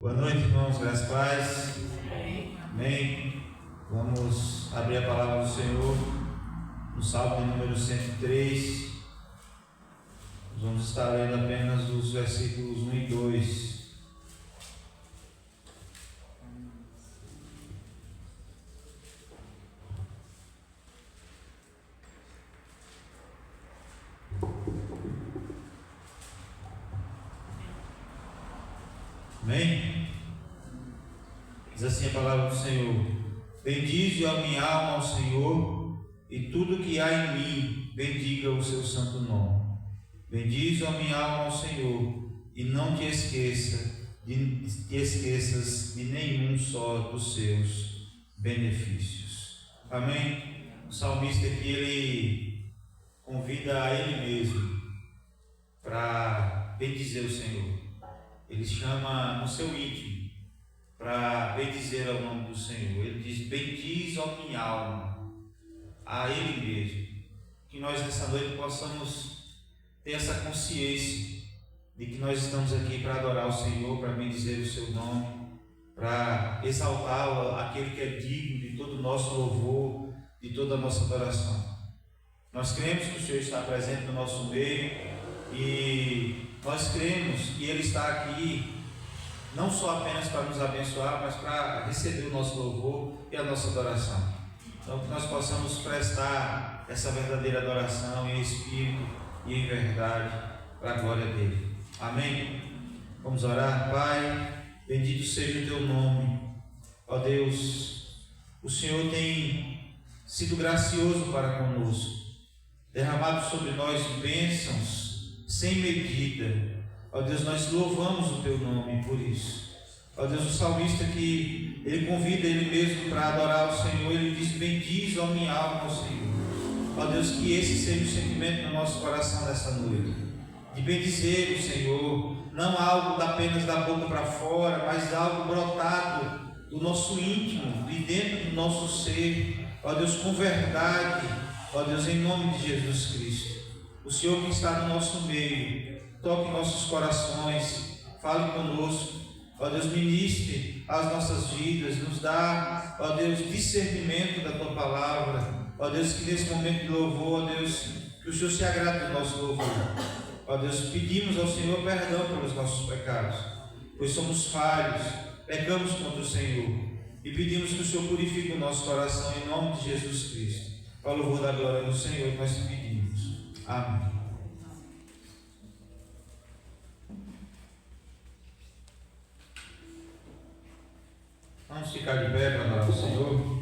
Boa noite, irmãos, graças a paz. Amém. Vamos abrir a palavra do Senhor no Salmo de número 103. Nós vamos estar lendo apenas os versículos 1 e 2. Amém? Diz assim a palavra do Senhor: bendize a minha alma ao Senhor, e tudo que há em mim, bendiga o seu santo nome. Bendize a minha alma ao Senhor, e não te esqueças de nenhum só dos seus benefícios. Amém? O salmista aqui, ele convida a ele mesmo para bendizer o Senhor. Ele chama no seu íntimo para bendizer ao nome do Senhor. Ele diz: bendize a minha alma, a Ele mesmo. Que nós nessa noite possamos ter essa consciência de que nós estamos aqui para adorar o Senhor, para bendizer o seu nome, para exaltá-lo, aquele que é digno de todo o nosso louvor, de toda a nossa adoração. Nós cremos que o Senhor está presente no nosso meio e nós cremos que Ele está aqui não só apenas para nos abençoar, mas para receber o nosso louvor e a nossa adoração. Então, que nós possamos prestar essa verdadeira adoração em espírito e em verdade para a glória dele. Amém? Vamos orar. Pai, bendito seja o teu nome. Ó Deus, o Senhor tem sido gracioso para conosco, derramado sobre nós bênçãos sem medida. Ó Deus, nós louvamos o teu nome por isso. Ó Deus, o salmista que ele convida ele mesmo para adorar o Senhor, ele diz: bendize a minha alma ao Senhor. Ó Deus, que esse seja o sentimento no nosso coração nessa noite, de bendizer o Senhor, não algo apenas da boca para fora, mas algo brotado do nosso íntimo, de dentro do nosso ser. Ó Deus, com verdade. Ó Deus, em nome de Jesus Cristo, o Senhor que está no nosso meio, toque nossos corações, fale conosco. Ó Deus, ministre as nossas vidas, nos dá, ó Deus, discernimento da tua palavra. Ó Deus, que nesse momento de louvor, ó Deus, que o Senhor se agrade do nosso louvor. Ó Deus, pedimos ao Senhor perdão pelos nossos pecados, pois somos falhos, pecamos contra o Senhor, e pedimos que o Senhor purifique o nosso coração em nome de Jesus Cristo. Para o louvor da glória do Senhor, nós te pedimos. Amém. Vamos ficar de pé para adorar o Senhor.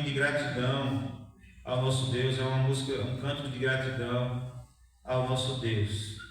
de gratidão ao nosso Deus, é uma música, um canto de gratidão ao nosso Deus.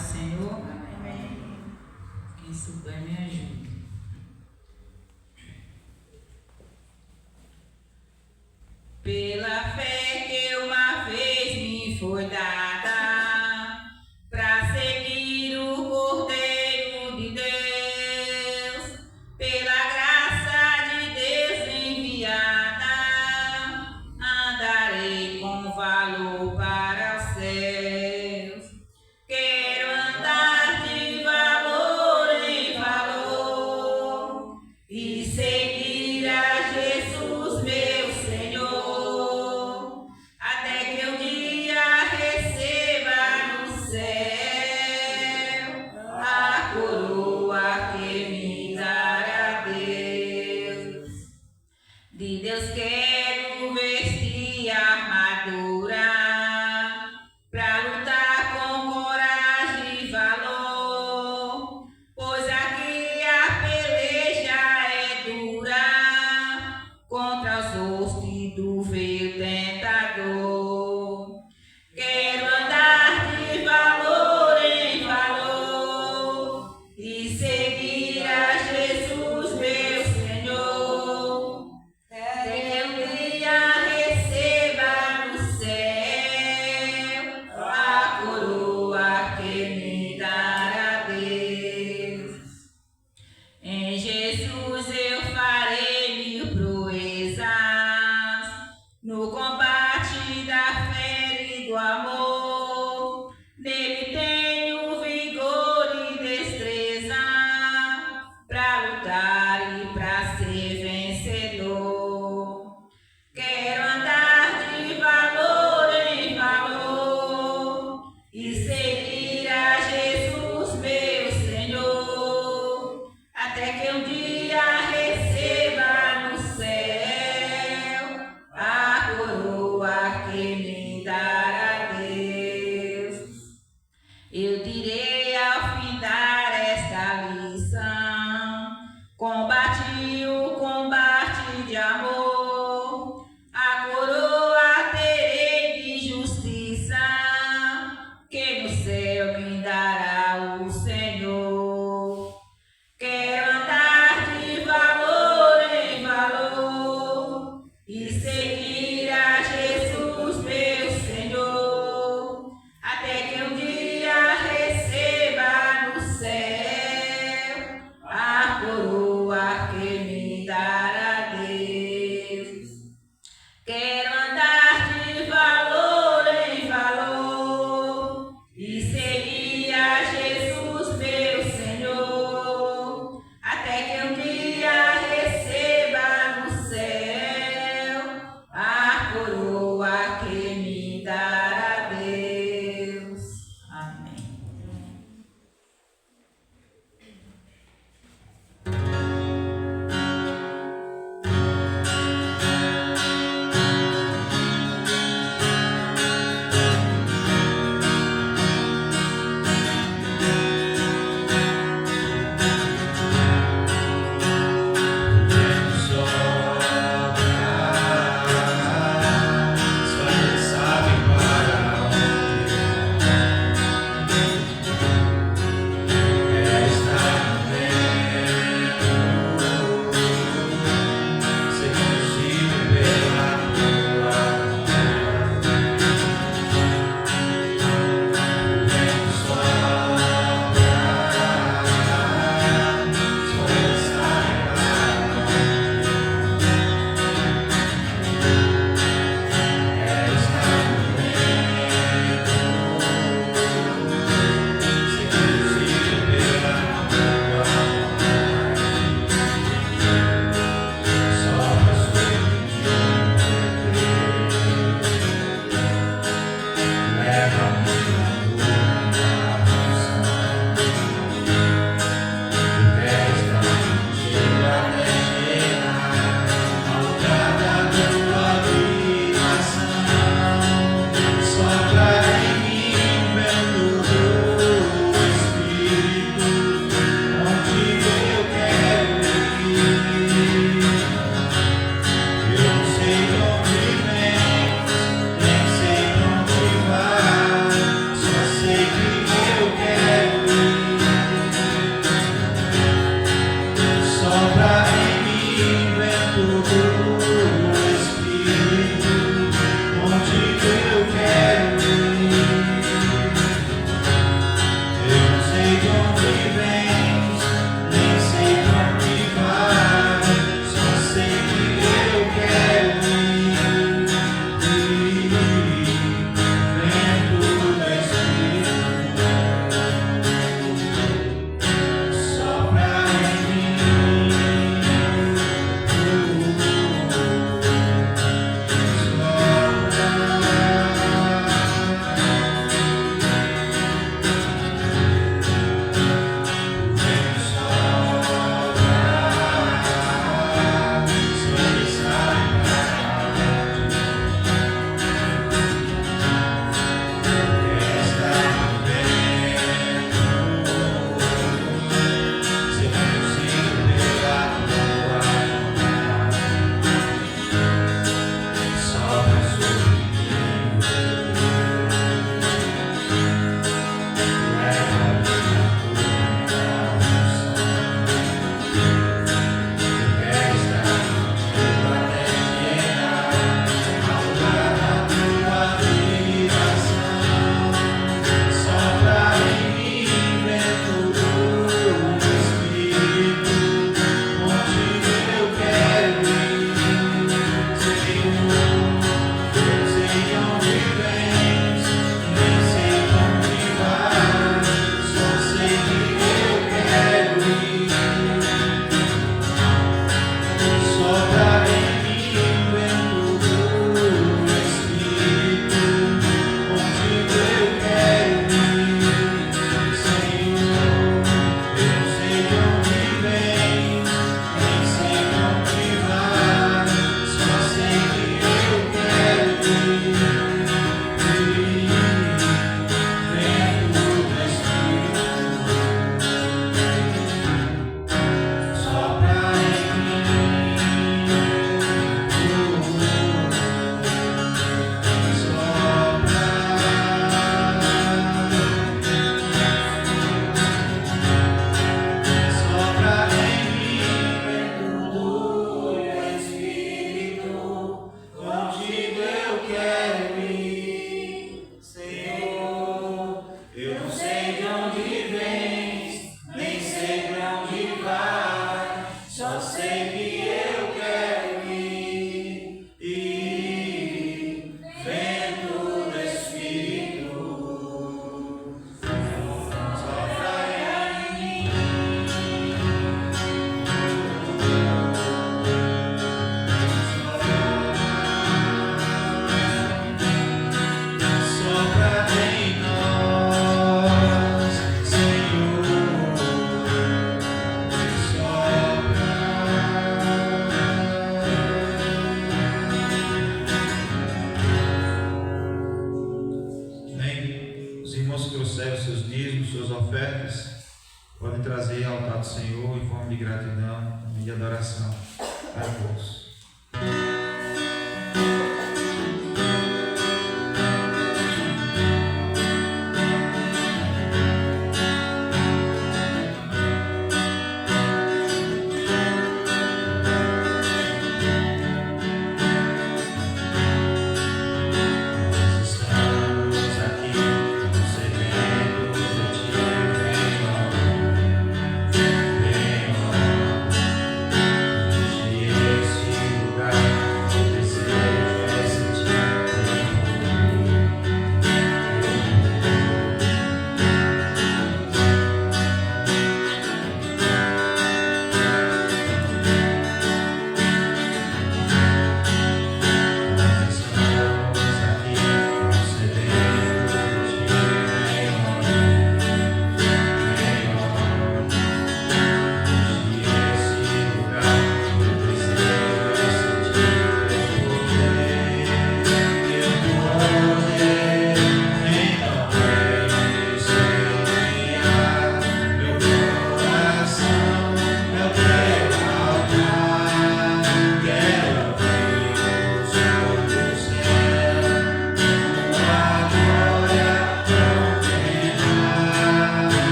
Senhor, amém. Quem souber me ajude. Pela fé que uma vez me foi dada, para seguir o Cordeiro de Deus, pela graça de Deus enviada, andarei com valor para os céus. Quero andar de valor em valor e seguir a Jesus, meu Senhor, até que um dia receba no céu a coroa que me dará Deus. De Deus quero vestir a armadura pra lutar com coragem e valor, pois aqui a peleja é dura. combati o combate de amor, a coroa terei de justiça, que no céu me dará o Senhor. Quero andar de valor em valor e seguir a Jesus, meu Senhor, até que um dia receba no céu a coroa que me a Deus.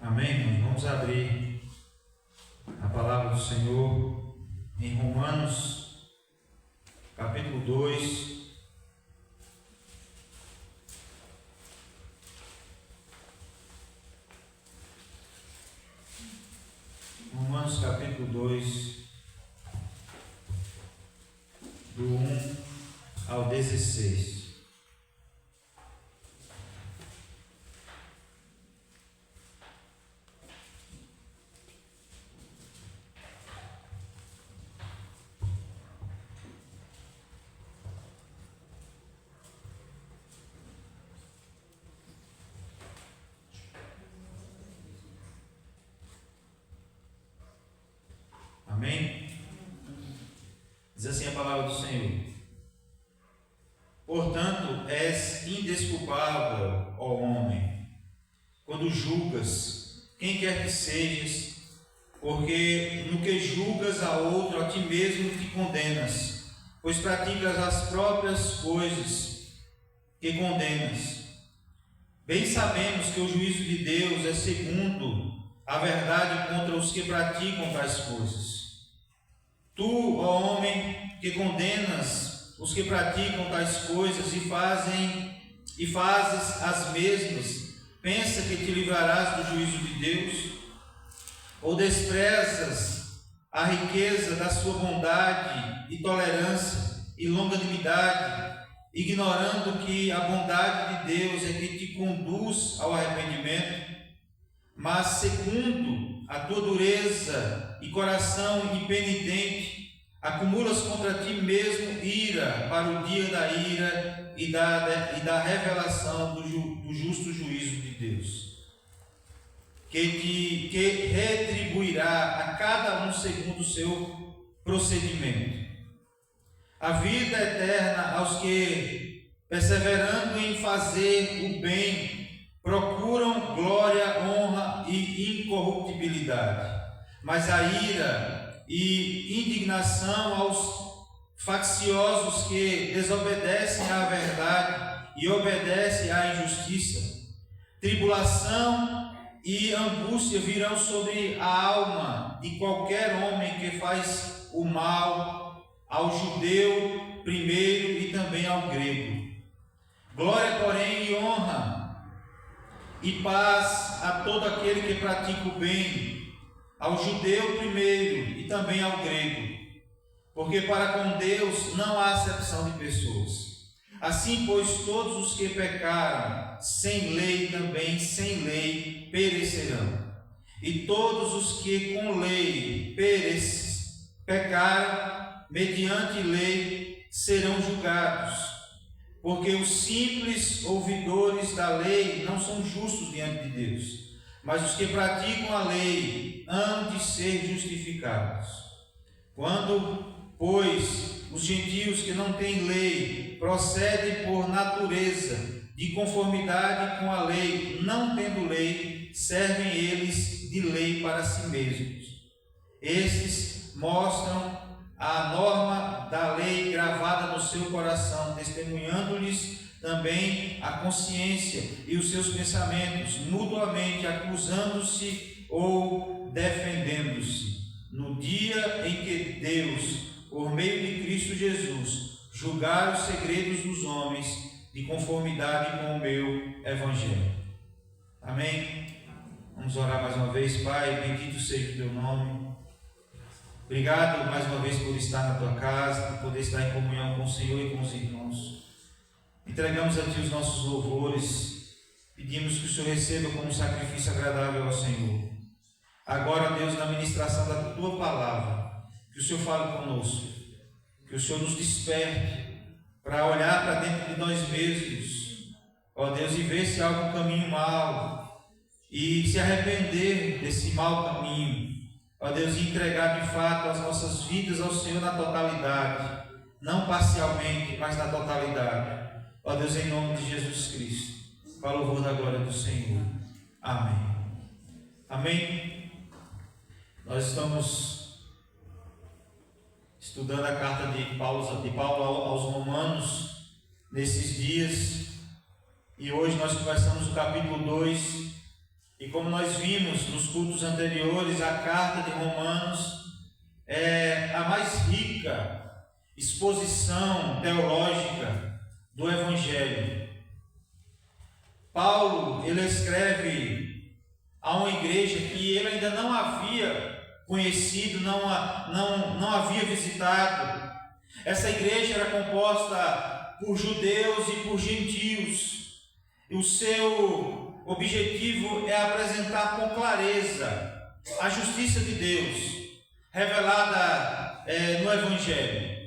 Amém, irmãos? Vamos abrir a palavra do Senhor em Romanos, capítulo 2. Romanos, capítulo 2, do 1 ao 16. Diz assim a palavra do Senhor: portanto, és indesculpável, ó homem, quando julgas quem quer que sejas, porque no que julgas a outro, a ti mesmo te condenas, pois praticas as próprias coisas que condenas. Bem sabemos que o juízo de Deus é segundo a verdade contra os que praticam tais coisas. Tu, ó homem, que condenas os que praticam tais coisas e fazes as mesmas, pensa que te livrarás do juízo de Deus? Ou desprezas a riqueza da sua bondade e tolerância e longanimidade, ignorando que a bondade de Deus é que te conduz ao arrependimento? Mas segundo a tua dureza e coração impenitente, acumulas contra ti mesmo ira para o dia da ira e da revelação do justo juízo de Deus, que retribuirá a cada um segundo o seu procedimento. A vida eterna aos que, perseverando em fazer o bem, procuram glória, honra e incorruptibilidade, mas a ira e indignação aos facciosos que desobedecem à verdade e obedecem à injustiça. Tribulação e angústia virão sobre a alma de qualquer homem que faz o mal, ao judeu primeiro e também ao grego. Glória, porém, e honra e paz a todo aquele que pratica o bem, ao judeu primeiro e também ao grego, porque para com Deus não há acepção de pessoas. Assim, pois, todos os que pecaram sem lei também sem lei perecerão, e todos os que com lei pecaram mediante lei serão julgados. Porque os simples ouvidores da lei não são justos diante de Deus, mas os que praticam a lei hão de ser justificados. Quando, pois, os gentios que não têm lei procedem por natureza de conformidade com a lei, não tendo lei, servem eles de lei para si mesmos. Estes mostram a norma da lei gravada no seu coração, testemunhando-lhes também a consciência e os seus pensamentos, mutuamente acusando-se ou defendendo-se, no dia em que Deus, por meio de Cristo Jesus, julgar os segredos dos homens de conformidade com o meu Evangelho. Amém? Vamos orar mais uma vez. Pai, bendito seja o teu nome. Obrigado mais uma vez por estar na tua casa, por poder estar em comunhão com o Senhor e com os irmãos. Entregamos a ti os nossos louvores, pedimos que o Senhor receba como um sacrifício agradável ao Senhor. Agora, Deus, na ministração da tua palavra, que o Senhor fale conosco, que o Senhor nos desperte para olhar para dentro de nós mesmos, ó Deus, e ver se há algum caminho mau e se arrepender desse mau caminho. Ó Deus, e entregar de fato as nossas vidas ao Senhor na totalidade, não parcialmente, mas na totalidade. Ó Deus, em nome de Jesus Cristo, para o louvor da glória do Senhor. Amém. Amém. Nós estamos estudando a carta de Paulo aos Romanos nesses dias, e hoje nós começamos o capítulo 2. E como nós vimos nos cultos anteriores, a carta de Romanos é a mais rica exposição teológica do Evangelho. Paulo, ele escreve a uma igreja que ele ainda não havia conhecido, não havia visitado. Essa igreja era composta por judeus e por gentios. E o seu objetivo é apresentar com clareza a justiça de Deus revelada no Evangelho.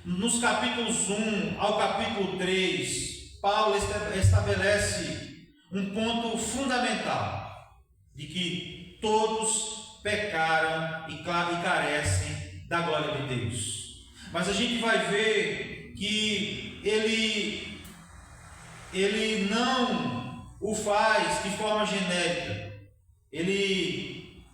Nos capítulos 1 ao capítulo 3, Paulo estabelece um ponto fundamental de que todos pecaram e carecem da glória de Deus. Mas a gente vai ver que ele não o faz de forma genérica.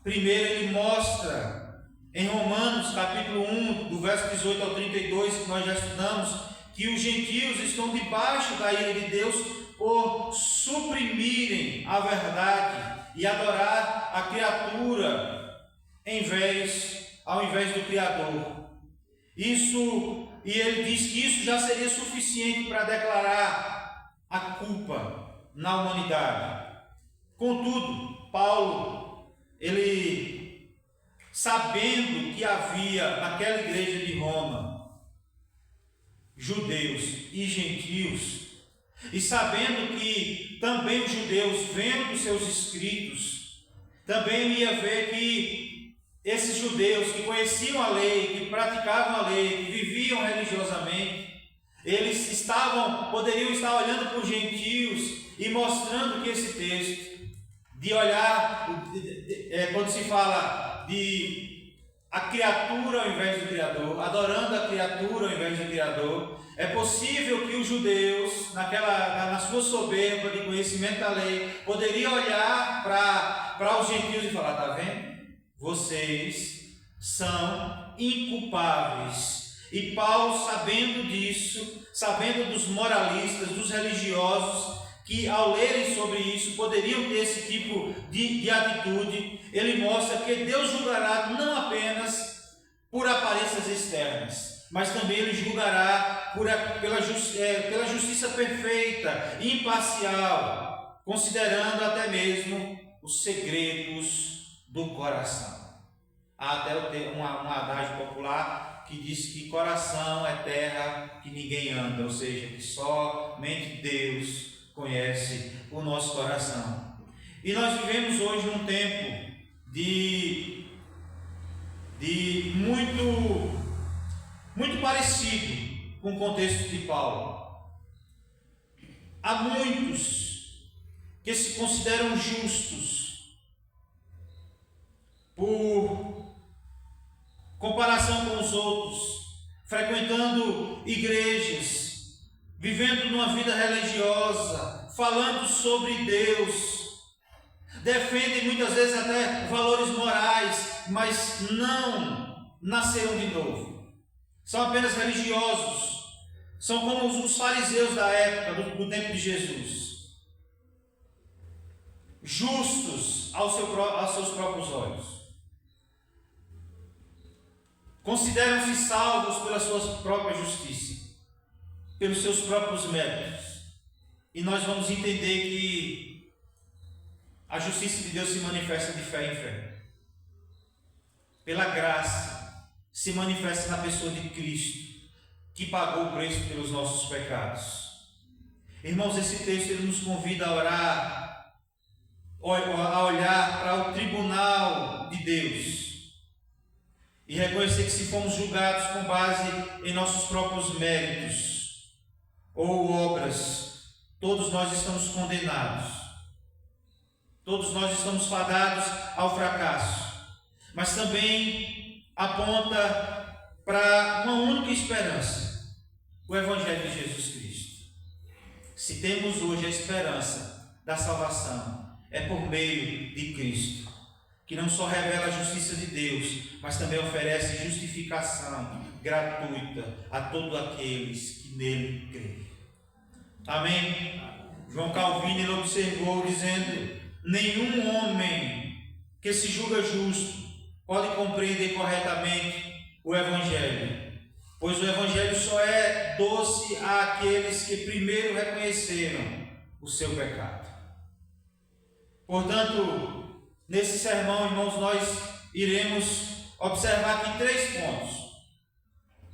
Primeiro ele mostra em Romanos capítulo 1, do verso 18 ao 32, que nós já estudamos, que os gentios estão debaixo da ira de Deus por suprimirem a verdade e adorar a criatura ao invés do Criador. E ele diz que isso já seria suficiente para declarar a culpa na humanidade. Contudo, Paulo, ele, sabendo que havia naquela igreja de Roma judeus e gentios, e sabendo que também os judeus, vendo seus escritos, também ia ver que esses judeus que conheciam a lei, que praticavam a lei, que viviam religiosamente, eles poderiam estar olhando para os gentios e mostrando que esse texto, de olhar, quando se fala de a criatura ao invés do Criador, adorando a criatura ao invés do Criador, é possível que os judeus, na sua soberba de conhecimento da lei, poderiam olhar para os gentios e falar: está vendo? Vocês são inculpáveis. E Paulo, sabendo disso, sabendo dos moralistas, dos religiosos, que ao lerem sobre isso poderiam ter esse tipo de atitude, ele mostra que Deus julgará não apenas por aparências externas, mas também ele julgará pela justiça perfeita e imparcial, considerando até mesmo os segredos do coração. Há até um adágio popular que diz que coração é terra que ninguém anda, ou seja, que somente Deus conhece o nosso coração. E nós vivemos hoje num tempo de muito parecido com o contexto de Paulo. Há muitos que se consideram justos por comparação com os outros, frequentando igrejas, vivendo numa vida religiosa, falando sobre Deus, defendem muitas vezes até valores morais, mas não nasceram de novo. São apenas religiosos, são como os fariseus da época, do tempo de Jesus, justos aos seus próprios olhos. Consideram-se salvos pela sua própria justiça, pelos seus próprios méritos. E nós vamos entender que a justiça de Deus se manifesta de fé em fé. Pela graça, se manifesta na pessoa de Cristo, que pagou o preço pelos nossos pecados. Irmãos, esse texto ele nos convida a orar, a olhar para o tribunal de Deus e reconhecer que se fomos julgados com base em nossos próprios méritos ou obras, todos nós estamos condenados, todos nós estamos fadados ao fracasso, mas também aponta para uma única esperança, o Evangelho de Jesus Cristo. Se temos hoje a esperança da salvação, é por meio de Cristo, que não só revela a justiça de Deus, mas também oferece justificação gratuita a todos aqueles que nele creem. Amém? João Calvino ele observou dizendo: nenhum homem que se julga justo pode compreender corretamente o Evangelho, pois o Evangelho só é doce àqueles que primeiro reconheceram o seu pecado. Portanto, nesse sermão, irmãos, nós iremos observar aqui 3 pontos.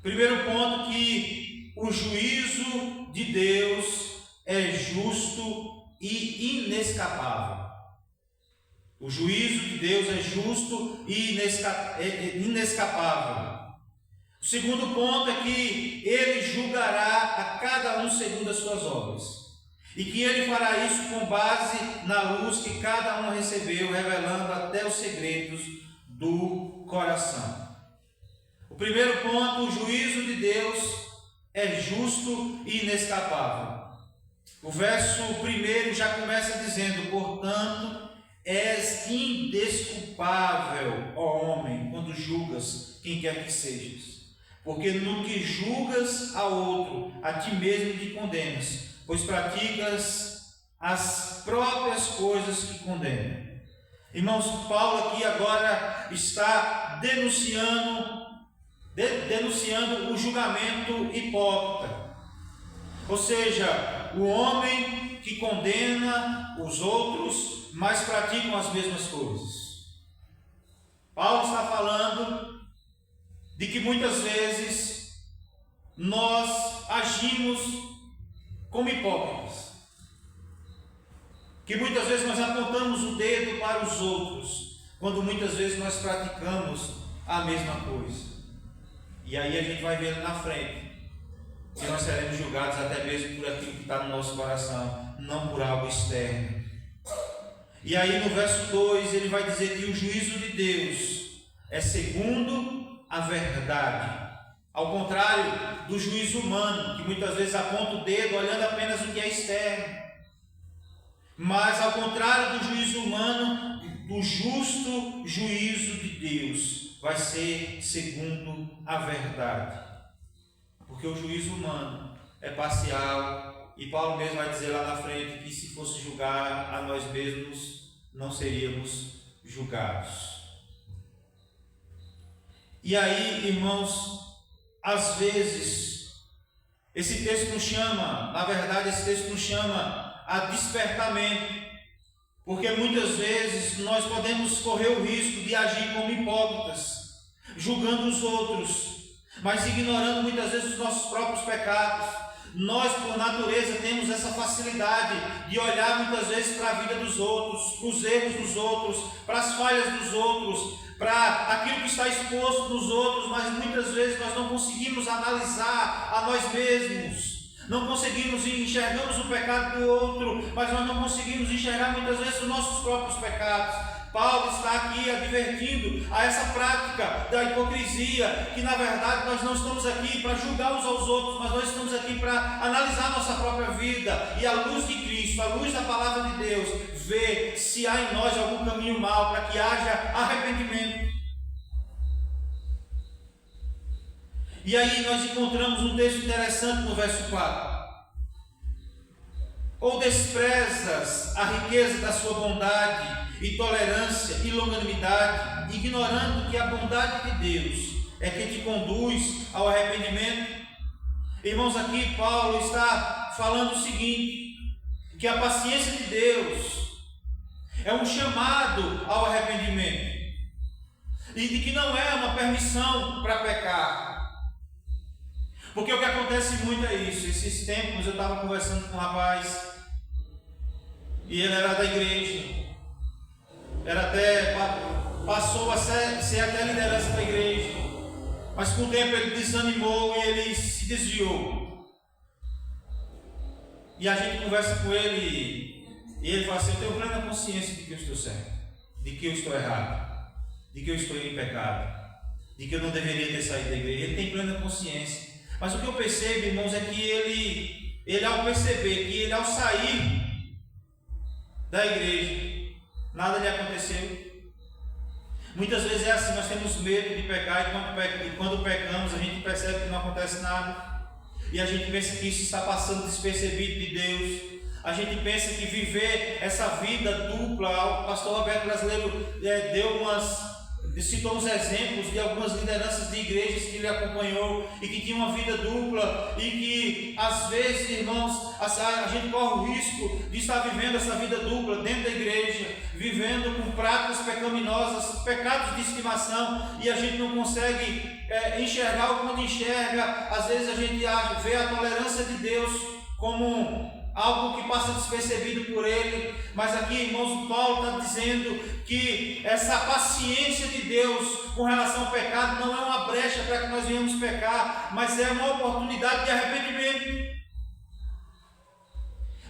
Primeiro ponto, que o juízo de Deus é justo e inescapável. O juízo de Deus é justo e inescapável. O segundo ponto é que ele julgará a cada um segundo as suas obras. E que ele fará isso com base na luz que cada um recebeu, revelando até os segredos do coração. O primeiro ponto, o juízo de Deus é justo e inescapável. O verso 1 já começa dizendo: portanto, és indesculpável, ó homem, quando julgas quem quer que sejas. Porque no que julgas a outro, a ti mesmo te condenas, pois praticas as próprias coisas que condenam. Irmãos, Paulo aqui agora está denunciando o julgamento hipócrita. Ou seja, o homem que condena os outros, mas praticam as mesmas coisas. Paulo está falando de que muitas vezes nós agimos como hipócritas. Que muitas vezes nós apontamos o dedo para os outros, quando muitas vezes nós praticamos a mesma coisa. E aí a gente vai ver na frente que nós seremos julgados até mesmo por aquilo que está no nosso coração, não por algo externo. E aí no verso 2 ele vai dizer que o juízo de Deus é segundo a verdade. Ao contrário do juízo humano, que muitas vezes aponta o dedo olhando apenas o que é externo. Mas ao contrário do juízo humano, do justo juízo de Deus vai ser segundo a verdade. Porque o juízo humano é parcial, e Paulo mesmo vai dizer lá na frente que se fosse julgar a nós mesmos, não seríamos julgados. E aí, irmãos, às vezes, esse texto nos chama, na verdade, esse texto nos chama a despertamento, porque muitas vezes nós podemos correr o risco de agir como hipócritas, julgando os outros, mas ignorando muitas vezes os nossos próprios pecados. Nós, por natureza, temos essa facilidade de olhar muitas vezes para a vida dos outros, para os erros dos outros, para as falhas dos outros, para aquilo que está exposto nos outros, mas muitas vezes nós não conseguimos analisar a nós mesmos. Não conseguimos enxergamos o pecado do outro, mas nós não conseguimos enxergar muitas vezes os nossos próprios pecados. Paulo está aqui advertindo a essa prática da hipocrisia, que na verdade nós não estamos aqui para julgar uns aos outros, mas nós estamos aqui para analisar nossa própria vida e à luz de Cristo, à luz da palavra de Deus, ver se há em nós algum caminho mau, para que haja arrependimento. E aí nós encontramos um texto interessante no verso 4. Ou desprezas a riqueza da sua bondade e tolerância e longanimidade, ignorando que a bondade de Deus é quem te conduz ao arrependimento? Irmãos, aqui Paulo está falando o seguinte, que a paciência de Deus é um chamado ao arrependimento, e de que não é uma permissão para pecar. Porque o que acontece muito é isso. Esses tempos eu estava conversando com um rapaz, e ele era da igreja, passou a ser até liderança da igreja, mas com o tempo ele desanimou e ele se desviou. E a gente conversa com ele, e ele fala assim: eu tenho plena consciência de que eu estou certo, de que eu estou errado, de que eu estou em pecado, de que eu não deveria ter saído da igreja. Ele tem plena consciência. Mas o que eu percebo, irmãos, é que ele ao perceber que ele ao sair da igreja, nada lhe aconteceu. Muitas vezes é assim, nós temos medo de pecar, e quando pecamos a gente percebe que não acontece nada, e a gente pensa que isso está passando despercebido de Deus. A gente pensa que viver essa vida dupla, o pastor Roberto Brasileiro citou uns exemplos de algumas lideranças de igrejas que ele acompanhou e que tinham uma vida dupla, e que às vezes, irmãos, a gente corre o risco de estar vivendo essa vida dupla dentro da igreja, vivendo com práticas pecaminosas, pecados de estimação, e a gente não consegue enxergar o quando enxerga. Às vezes a gente vê a tolerância de Deus como algo que passa despercebido por ele, mas aqui, irmãos, Paulo está dizendo que essa paciência de Deus com relação ao pecado não é uma brecha para que nós venhamos pecar, mas é uma oportunidade de arrependimento.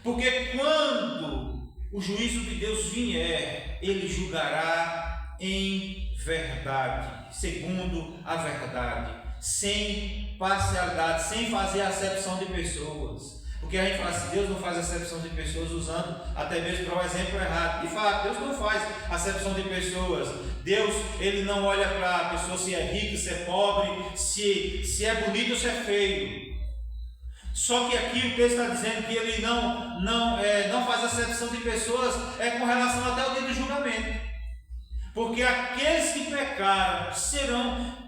Porque quando o juízo de Deus vier, ele julgará em verdade, segundo a verdade, sem parcialidade, sem fazer acepção de pessoas. Porque a gente fala assim, Deus não faz acepção de pessoas, usando até mesmo para o exemplo errado. De fato, Deus não faz acepção de pessoas. Deus, Ele não olha para a pessoa se é rica, se é pobre, se é bonito ou se é feio. Só que aqui o texto está dizendo que Ele não faz acepção de pessoas, com relação até ao dia do julgamento. Porque aqueles que pecaram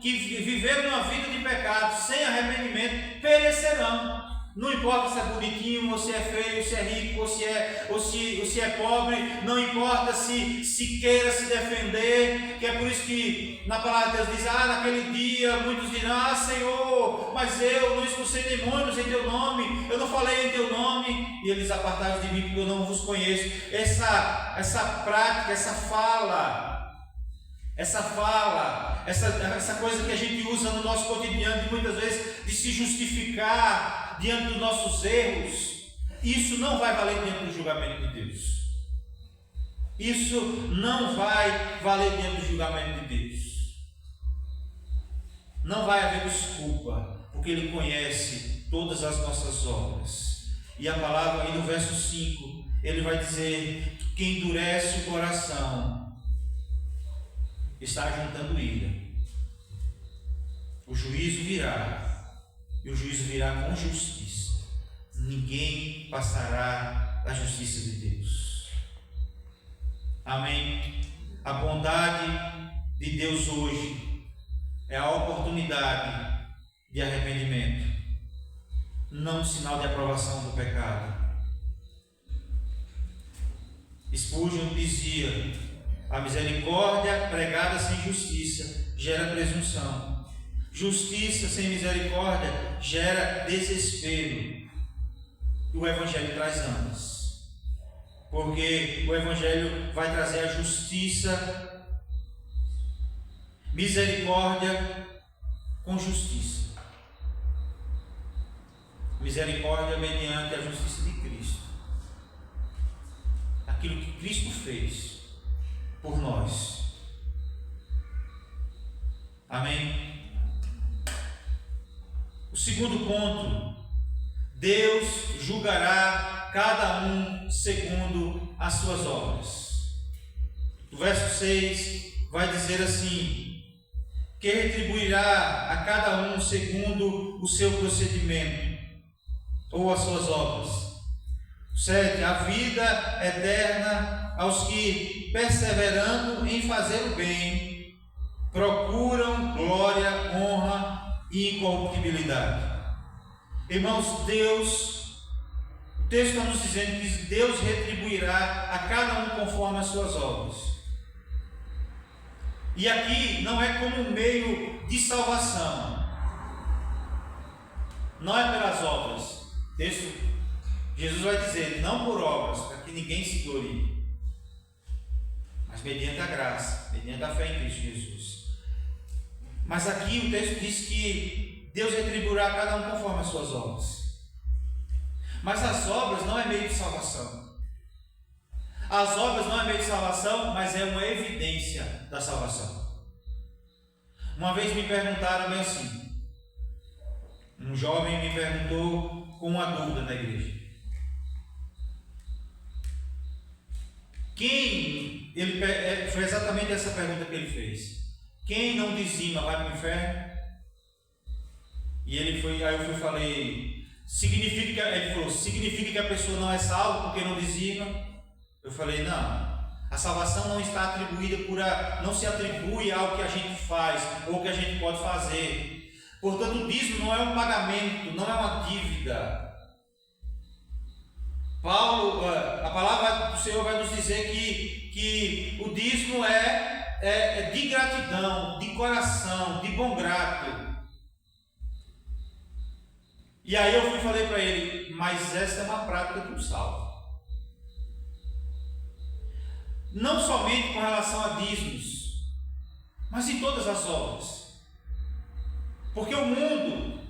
que viveram uma vida de pecado sem arrependimento, perecerão. Não importa se é bonitinho, ou se é feio, se é rico, ou se é pobre, não importa se queira se defender, que é por isso que na palavra de Deus diz, naquele dia muitos dirão, Senhor, mas eu não expulsei demônios em teu nome, eu não falei em teu nome, e eles apartaram de mim porque eu não vos conheço. Essa prática, essa coisa que a gente usa no nosso cotidiano, de muitas vezes de se justificar diante dos nossos erros, isso não vai valer diante do julgamento de Deus. Isso não vai valer diante do julgamento de Deus. Não vai haver desculpa, porque Ele conhece todas as nossas obras. E a palavra aí no verso 5, Ele vai dizer que endurece o coração está juntando ira. O juízo virá, e o juízo virá com justiça. Ninguém passará da justiça de Deus. Amém? A bondade de Deus hoje é a oportunidade de arrependimento, não um sinal de aprovação do pecado. Spurgeon dizia: a misericórdia pregada sem justiça gera presunção. Justiça sem misericórdia gera desespero. E o Evangelho traz ambas. Porque o Evangelho vai trazer a justiça, misericórdia com justiça. Misericórdia mediante a justiça de Cristo. Aquilo que Cristo fez por nós. Amém? O segundo ponto: Deus julgará cada um segundo as suas obras. O verso 6 vai dizer assim: que retribuirá a cada um segundo o seu procedimento ou as suas obras. 7. A vida eterna aos que, perseverando em fazer o bem, procuram glória, honra e incorruptibilidade. Irmãos, o texto está nos dizendo que Deus retribuirá a cada um conforme as suas obras. E aqui não é como um meio de salvação, não é pelas obras. O texto, Jesus vai dizer, não por obras, para que ninguém se glorie, mas mediante a graça, mediante a fé em Cristo Jesus. Mas aqui o texto diz que Deus retribuirá a cada um conforme as suas obras. Mas as obras não é meio de salvação. As obras não é meio de salvação, mas é uma evidência da salvação. Uma vez me perguntaram bem assim, um jovem me perguntou com uma dúvida na igreja: foi exatamente essa pergunta que ele fez. Quem não dizima vai para o inferno? E aí eu falei, ele falou, significa que a pessoa não é salva porque não dizima? Eu falei, não. A salvação não está atribuída não se atribui ao que a gente faz ou que a gente pode fazer. Portanto, o dízimo não é um pagamento, não é uma dívida. A palavra do Senhor vai nos dizer que o dízimo é de gratidão, de coração, de bom grato. E aí eu falei para ele, mas essa é uma prática do salvo. Não somente com relação a dízimos, mas em todas as obras. Porque o mundo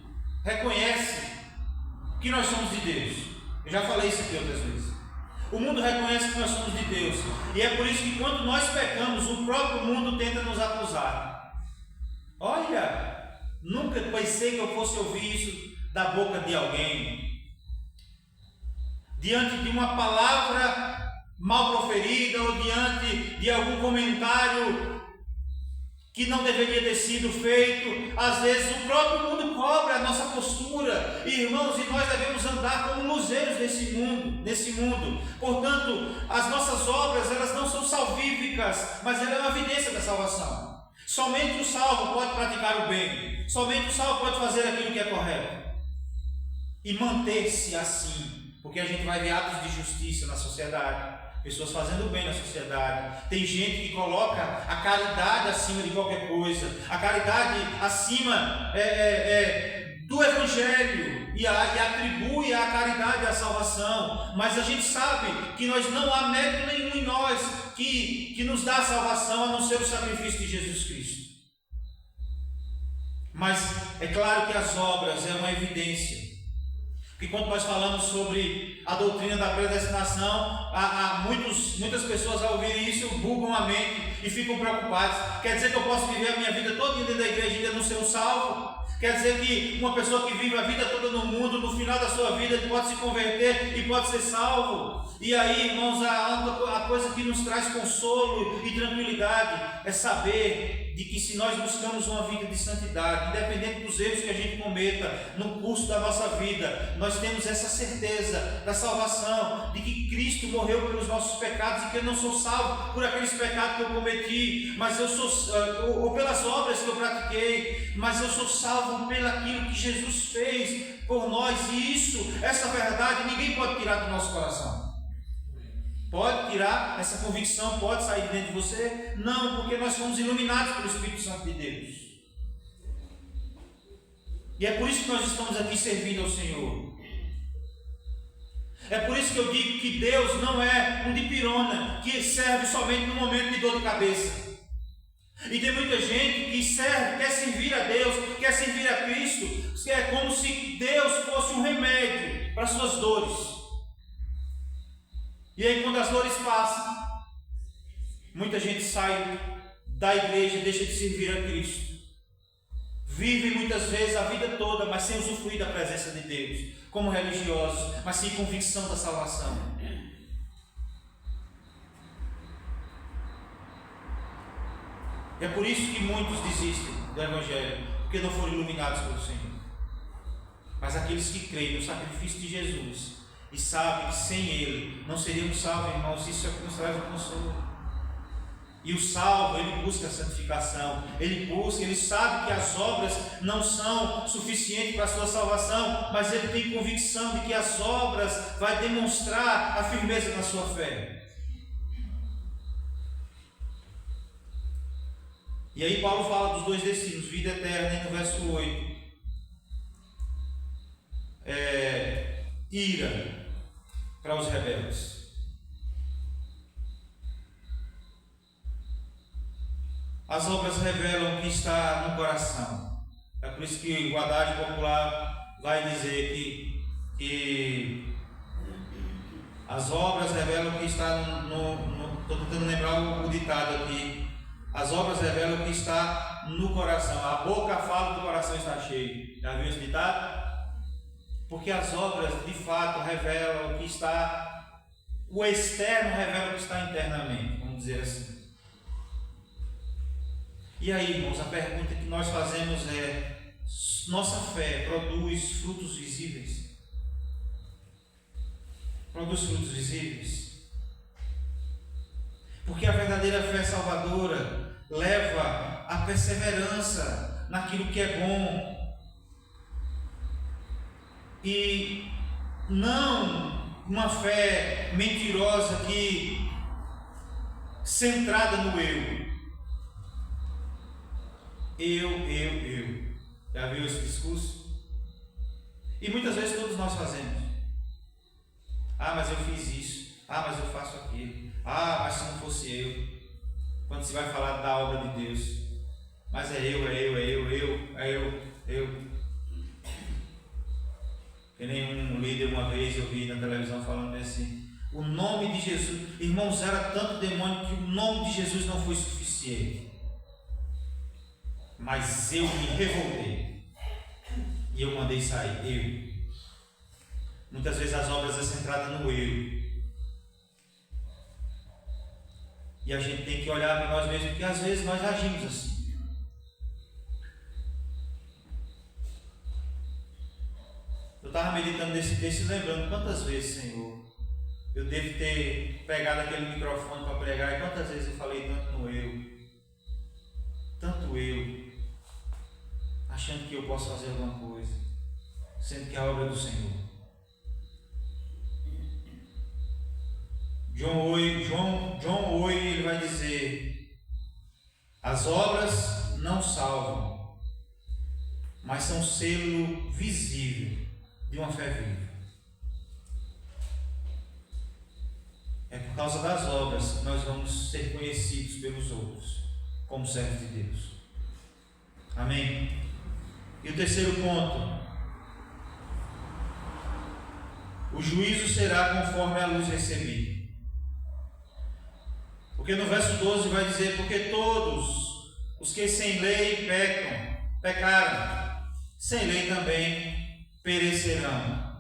reconhece que nós somos de Deus. Eu já falei isso aqui outras vezes. O mundo reconhece que nós somos de Deus. E é por isso que quando nós pecamos, o próprio mundo tenta nos acusar. Olha, nunca pensei que eu fosse ouvir isso da boca de alguém. Diante de uma palavra mal proferida ou diante de algum comentário que não deveria ter sido feito, às vezes o próprio mundo cobra a nossa postura. Irmãos, e nós devemos andar como luzeiros nesse mundo. Portanto, as nossas obras, elas não são salvíficas, mas ela é uma evidência da salvação. Somente o salvo pode praticar o bem. Somente o salvo pode fazer aquilo que é correto. E manter-se assim, porque a gente vai ver atos de justiça na sociedade. Pessoas fazendo bem na sociedade. Tem gente que coloca a caridade acima de qualquer coisa, a caridade acima do Evangelho e atribui a caridade à salvação. Mas a gente sabe que não há mérito nenhum em nós que nos dá a salvação, a não ser o sacrifício de Jesus Cristo. Mas é claro que as obras é uma evidência. Porque quando nós falamos sobre a doutrina da predestinação, muitas pessoas ao ouvirem isso bugam a mente e ficam preocupadas. Quer dizer que eu posso viver a minha vida toda dentro da igreja e ainda não ser um salvo? Quer dizer que uma pessoa que vive a vida toda no mundo, no final da sua vida, pode se converter e pode ser salvo? E aí, irmãos, a coisa que nos traz consolo e tranquilidade é saber de que se nós buscamos uma vida de santidade, independente dos erros que a gente cometa no curso da nossa vida, nós temos essa certeza da salvação, de que Cristo morreu pelos nossos pecados e que eu não sou salvo por aqueles pecados que eu cometi, mas eu sou, ou pelas obras que eu pratiquei, mas eu sou salvo pelaquilo que Jesus fez por nós. E essa verdade ninguém pode tirar do nosso coração. Pode tirar essa convicção, pode sair de dentro de você? Não, porque nós fomos iluminados pelo Espírito Santo de Deus. E é por isso que nós estamos aqui servindo ao Senhor. É por isso que eu digo que Deus não é um dipirona que serve somente no momento de dor de cabeça. E tem muita gente que quer servir a Deus, quer servir a Cristo, que é como se Deus fosse um remédio para as suas dores. E aí, quando as dores passam, muita gente sai da igreja e deixa de servir a Cristo. Vive muitas vezes a vida toda, mas sem usufruir da presença de Deus, como religiosos, mas sem convicção da salvação. É por isso que muitos desistem do Evangelho, porque não foram iluminados pelo Senhor. Mas aqueles que creem no sacrifício de Jesus e sabem que sem Ele não seríamos salvos, irmãos, isso é o que nos traz o consolo. E o salvo, ele busca a santificação, ele sabe que as obras não são suficientes para a sua salvação, mas ele tem convicção de que as obras vai demonstrar a firmeza na sua fé. E aí Paulo fala dos dois destinos, vida eterna, no verso 8. Ira para os rebeldes. As obras revelam o que está no coração. É por isso que o adágio popular vai dizer que as obras revelam o que está estou tentando lembrar o ditado aqui. As obras revelam o que está no coração. A boca fala que o coração está cheio. Já viu esse ditado? Porque as obras de fato revelam o que está, o externo revela o que está internamente, vamos dizer assim. E aí, irmãos, a pergunta que nós fazemos é: nossa fé produz frutos visíveis? Produz frutos visíveis? Porque a verdadeira fé salvadora leva à perseverança naquilo que é bom. E não uma fé mentirosa centrada no eu. Eu. Já viu esse discurso? E muitas vezes todos nós fazemos. Ah, mas eu fiz isso. Ah, mas eu faço aquilo. Ah, mas se não fosse eu. Quando se vai falar da obra de Deus. Mas é eu. Que nem um líder uma vez eu vi na televisão falando assim: o nome Jesus, irmãos, era tanto demônio que o nome de Jesus não foi suficiente. Mas eu me revoltei e eu mandei sair. Eu. Muitas vezes as obras é centrada no eu. E a gente tem que olhar para nós mesmos, porque às vezes nós agimos assim. Eu estava meditando nesse texto e lembrando quantas vezes, Senhor, eu devo ter pegado aquele microfone para pregar, e quantas vezes eu falei tanto no eu, achando que eu posso fazer alguma coisa, sendo que a obra é do Senhor. John Owen, ele vai dizer: as obras não salvam, mas são selo visível de uma fé viva. É por causa das obras que nós vamos ser conhecidos pelos outros como servos de Deus. Amém? E o terceiro ponto: o juízo será conforme a luz recebida. Porque no verso 12 vai dizer: porque todos os que sem lei pecaram, sem lei também perecerão.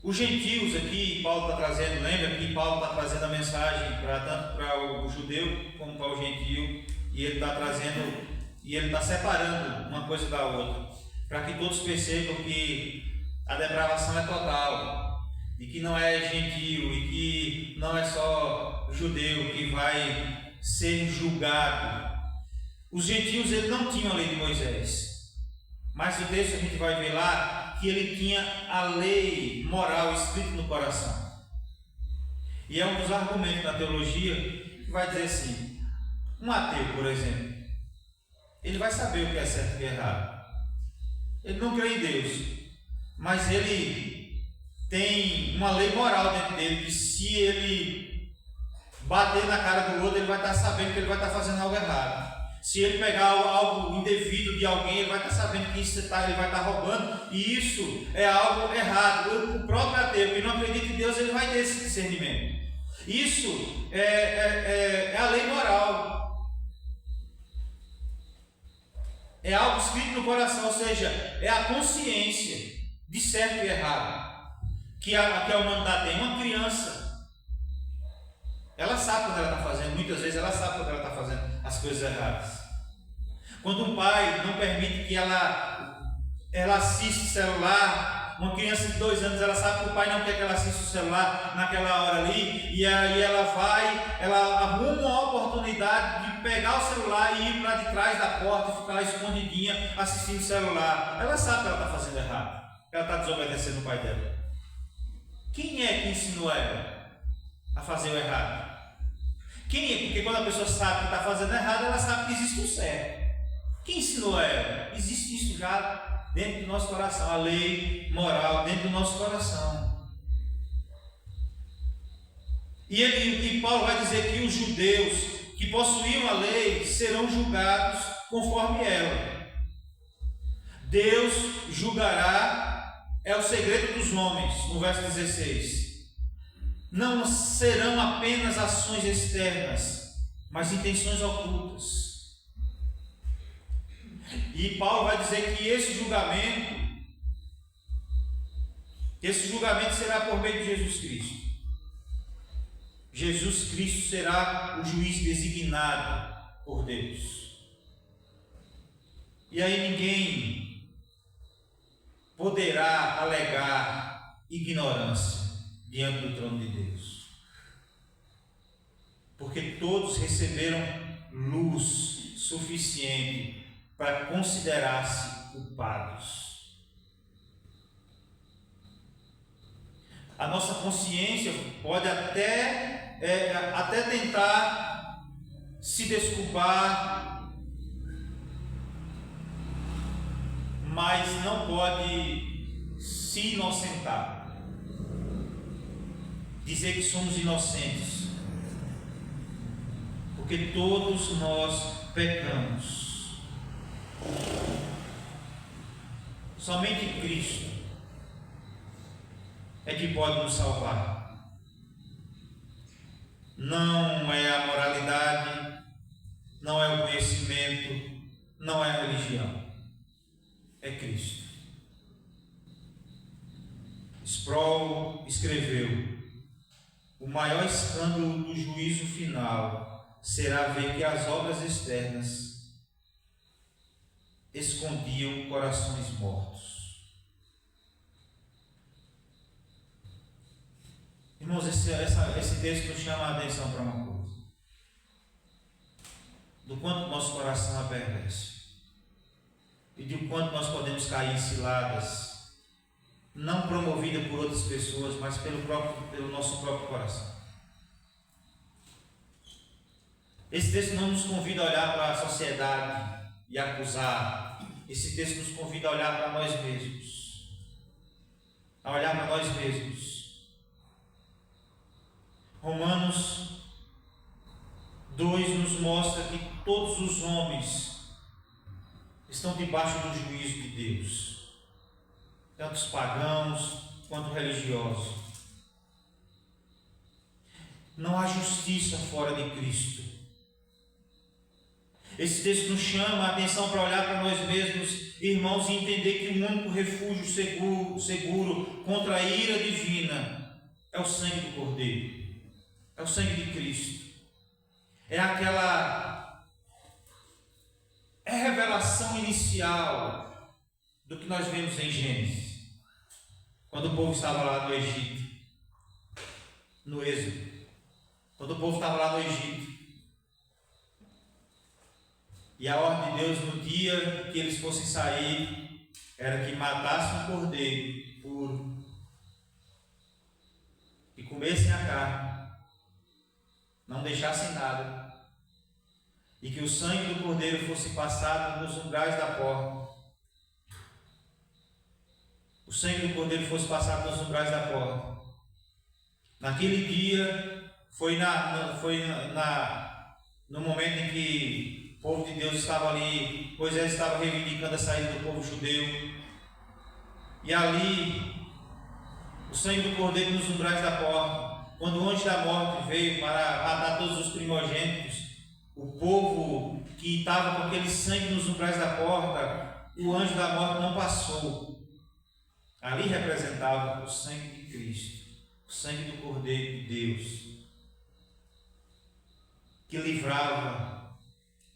Os gentios aqui, Paulo está trazendo, lembra que Paulo está trazendo a mensagem tanto para o judeu como para o gentio, e ele está trazendo, e ele está separando uma coisa da outra, para que todos percebam que a depravação é total, de que não é gentio e que não é só judeu que vai ser julgado. Os gentios, eles não tinham a lei de Moisés, mas no texto a gente vai ver lá que ele tinha a lei moral escrita no coração. E é um dos argumentos da teologia que vai dizer assim: um ateu, por exemplo, ele vai saber o que é certo e o que é errado. Ele não crê em Deus, mas ele tem uma lei moral dentro dele, que se ele bater na cara do outro, ele vai estar sabendo que ele vai estar fazendo algo errado. Se ele pegar algo indevido de alguém, ele vai estar sabendo que isso ele vai estar roubando, e isso é algo errado. O próprio ateu que não acredita em Deus, ele vai ter esse discernimento. Isso é a lei moral. É algo escrito no coração, ou seja, é a consciência de certo e errado que a humanidade tem. Uma criança, ela sabe quando ela está fazendo, muitas vezes ela sabe quando ela está fazendo as coisas erradas. Quando um pai não permite que ela assista o celular, uma criança de 2 anos, ela sabe que o pai não quer que ela assista o celular naquela hora ali, e aí ela arruma uma oportunidade de pegar o celular e ir para de trás da porta e ficar escondidinha assistindo o celular. Ela sabe que ela está fazendo errado, que ela está desobedecendo o pai dela. Quem é que ensinou ela a fazer o errado? Quem é? Porque quando a pessoa sabe que está fazendo errado, ela sabe que existe um certo. Quem ensinou a ela? Existe isso já dentro do nosso coração, a lei moral dentro do nosso coração. E Paulo vai dizer que os judeus que possuíam a lei serão julgados conforme ela. Deus julgará. É o segredo dos homens, no verso 16. Não serão apenas ações externas, mas intenções ocultas. E Paulo vai dizer que esse julgamento será por meio de Jesus Cristo. Jesus Cristo será o juiz designado por Deus. E aí ninguém poderá alegar ignorância diante do trono de Deus, porque todos receberam luz suficiente para considerar-se culpados. A nossa consciência pode até tentar se desculpar, mas não pode se inocentar, dizer que somos inocentes, porque todos nós pecamos. Somente Cristo é que pode nos salvar. Não é a moralidade, não é o conhecimento, não é a religião. É Cristo. Sproul escreveu: o maior escândalo do juízo final será ver que as obras externas escondiam corações mortos. Irmãos, esse texto nos chama a atenção para uma coisa: do quanto nosso coração é perverso e de quanto nós podemos cair em ciladas, não promovida por outras pessoas, mas pelo nosso próprio coração. Esse texto não nos convida a olhar para a sociedade e acusar. Esse texto nos convida a olhar para nós mesmos. A olhar para nós mesmos. Romanos 2 nos mostra que todos os homens estão debaixo do juízo de Deus, tanto os pagãos quanto religiosos. Não há justiça fora de Cristo. Esse texto nos chama a atenção para olhar para nós mesmos, irmãos, e entender que o único refúgio seguro contra a ira divina é o sangue do Cordeiro, é o sangue de Cristo. É a revelação inicial do que nós vemos em Gênesis, quando o povo estava lá no Egito, no Êxodo, quando o povo estava lá no Egito, e a ordem de Deus no dia que eles fossem sair era que matassem um cordeiro puro e comessem a carne, não deixassem nada, e que o sangue do cordeiro fosse passado nos umbrais da porta. O sangue do cordeiro fosse passado nos umbrais da porta. Naquele dia, no momento em que o povo de Deus estava ali, Moisés estava reivindicando a saída do povo judeu, e ali, o sangue do cordeiro nos umbrais da porta. Quando o anjo da morte veio para matar todos os primogênitos, o povo que estava com aquele sangue nos umbrais da porta, o anjo da morte não passou. Ali representava o sangue de Cristo, o sangue do Cordeiro de Deus, que livrava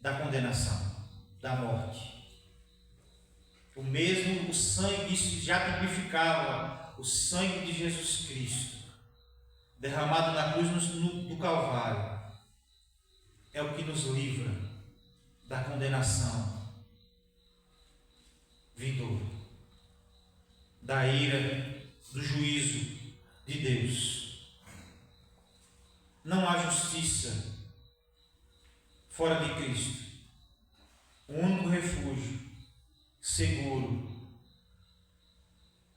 da condenação, da morte. O sangue, isso já tipificava o sangue de Jesus Cristo, derramado na cruz do Calvário. É o que nos livra da condenação vindoura, da ira, do juízo de Deus. Não há justiça fora de Cristo. O único refúgio seguro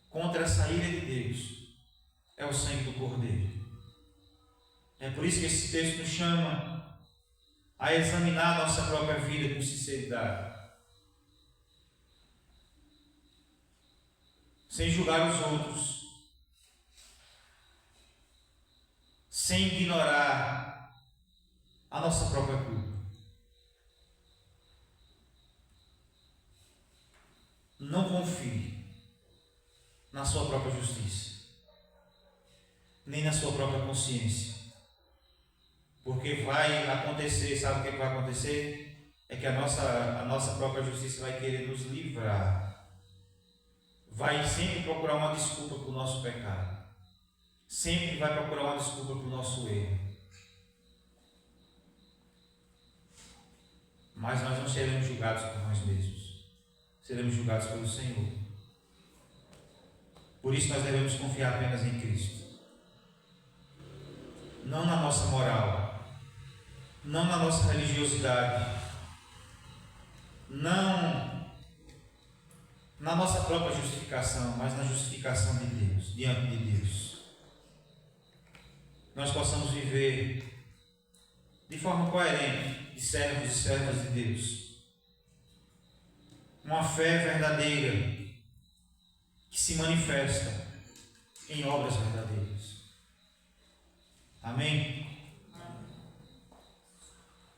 contra essa ira de Deus é o sangue do Cordeiro. É por isso que esse texto nos chama a examinar a nossa própria vida com sinceridade, sem julgar os outros, sem ignorar a nossa própria culpa. Não confie na sua própria justiça, nem na sua própria consciência, porque vai acontecer, sabe o que vai acontecer? É que a nossa própria justiça vai querer nos livrar, vai sempre procurar uma desculpa para o nosso pecado, sempre vai procurar uma desculpa para o nosso erro. Mas nós não seremos julgados por nós mesmos, seremos julgados pelo Senhor. Por isso nós devemos confiar apenas em Cristo, não na nossa moral, não na nossa religiosidade, não na nossa própria justificação, mas na justificação de Deus, diante de Deus. Nós possamos viver de forma coerente, de servos e servas de Deus, uma fé verdadeira que se manifesta em obras verdadeiras. Amém?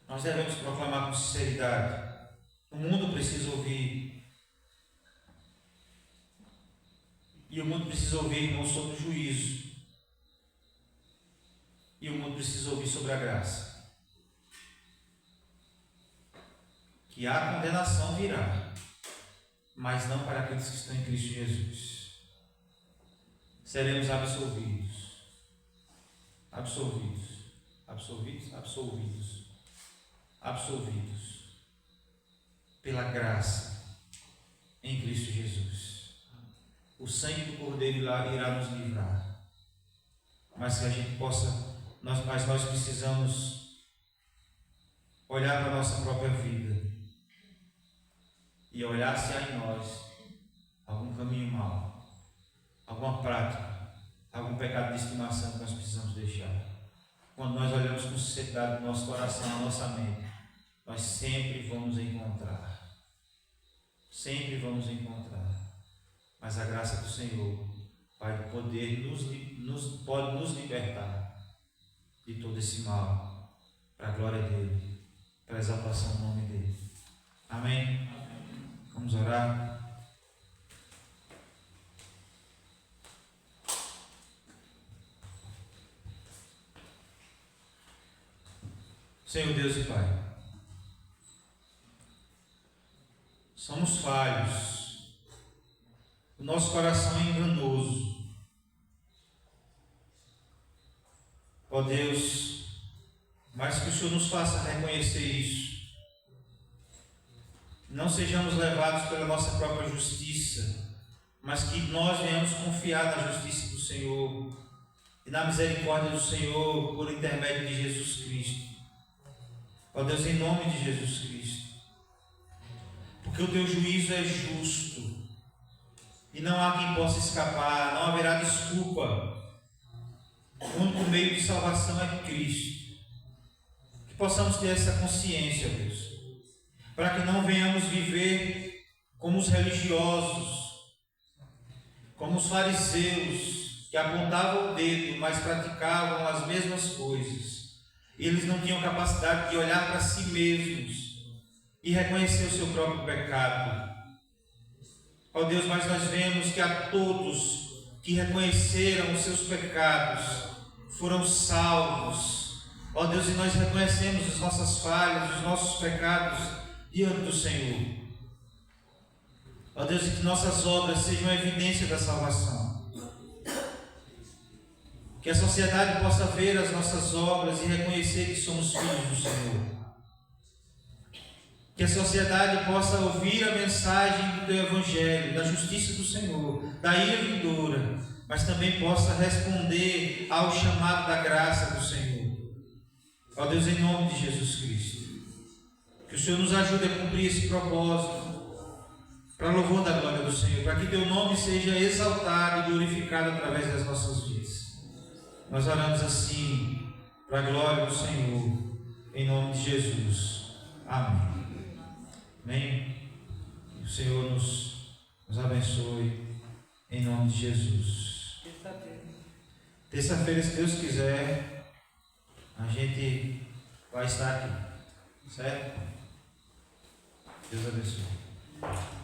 Nós devemos proclamar com sinceridade. O mundo precisa ouvir. E o mundo precisa ouvir, irmão, sobre o juízo. E o mundo precisa ouvir sobre a graça. Que a condenação virá, mas não para aqueles que estão em Cristo Jesus. Seremos absolvidos. Absolvidos. Absolvidos? Absolvidos. Absolvidos. Pela graça em Cristo Jesus. O sangue do Cordeiro irá nos livrar. Mas que a gente possa, nós precisamos olhar para a nossa própria vida e olhar se há em nós algum caminho mau, alguma prática, algum pecado de estimação que nós precisamos deixar. Quando nós olhamos com sinceridade no nosso coração, na nossa mente, nós sempre vamos encontrar. Sempre vamos encontrar. Mas a graça do Senhor vai poder pode nos libertar de todo esse mal, para a glória dele, para a exaltação do nome dele. Amém? Vamos orar. Senhor Deus e Pai, somos falhos. O nosso coração é enganoso. Ó Deus, mas que o Senhor nos faça reconhecer isso. Não sejamos levados pela nossa própria justiça, mas que nós venhamos confiar na justiça do Senhor e na misericórdia do Senhor por intermédio de Jesus Cristo. Ó Deus, em nome de Jesus Cristo. Porque o teu juízo é justo. E não há quem possa escapar, não haverá desculpa. O único meio de salvação é Cristo. Que possamos ter essa consciência, Deus, para que não venhamos viver como os religiosos, como os fariseus, que apontavam o dedo, mas praticavam as mesmas coisas. Eles não tinham capacidade de olhar para si mesmos e reconhecer o seu próprio pecado. Ó Deus, mas nós vemos que a todos que reconheceram os seus pecados foram salvos. Ó Deus, e nós reconhecemos as nossas falhas, os nossos pecados diante do Senhor. Ó Deus, e que nossas obras sejam a evidência da salvação. Que a sociedade possa ver as nossas obras e reconhecer que somos filhos do Senhor. Que a sociedade possa ouvir a mensagem do teu Evangelho, da justiça do Senhor, da ira vindoura, mas também possa responder ao chamado da graça do Senhor. Ó Deus, em nome de Jesus Cristo, que o Senhor nos ajude a cumprir esse propósito, para louvor da glória do Senhor, para que teu nome seja exaltado e glorificado através das nossas vidas. Nós oramos assim, para a glória do Senhor, em nome de Jesus. Amém. Amém? Que o Senhor nos abençoe em nome de Jesus. Terça-feira, se Deus quiser, a gente vai estar aqui, certo? Deus abençoe.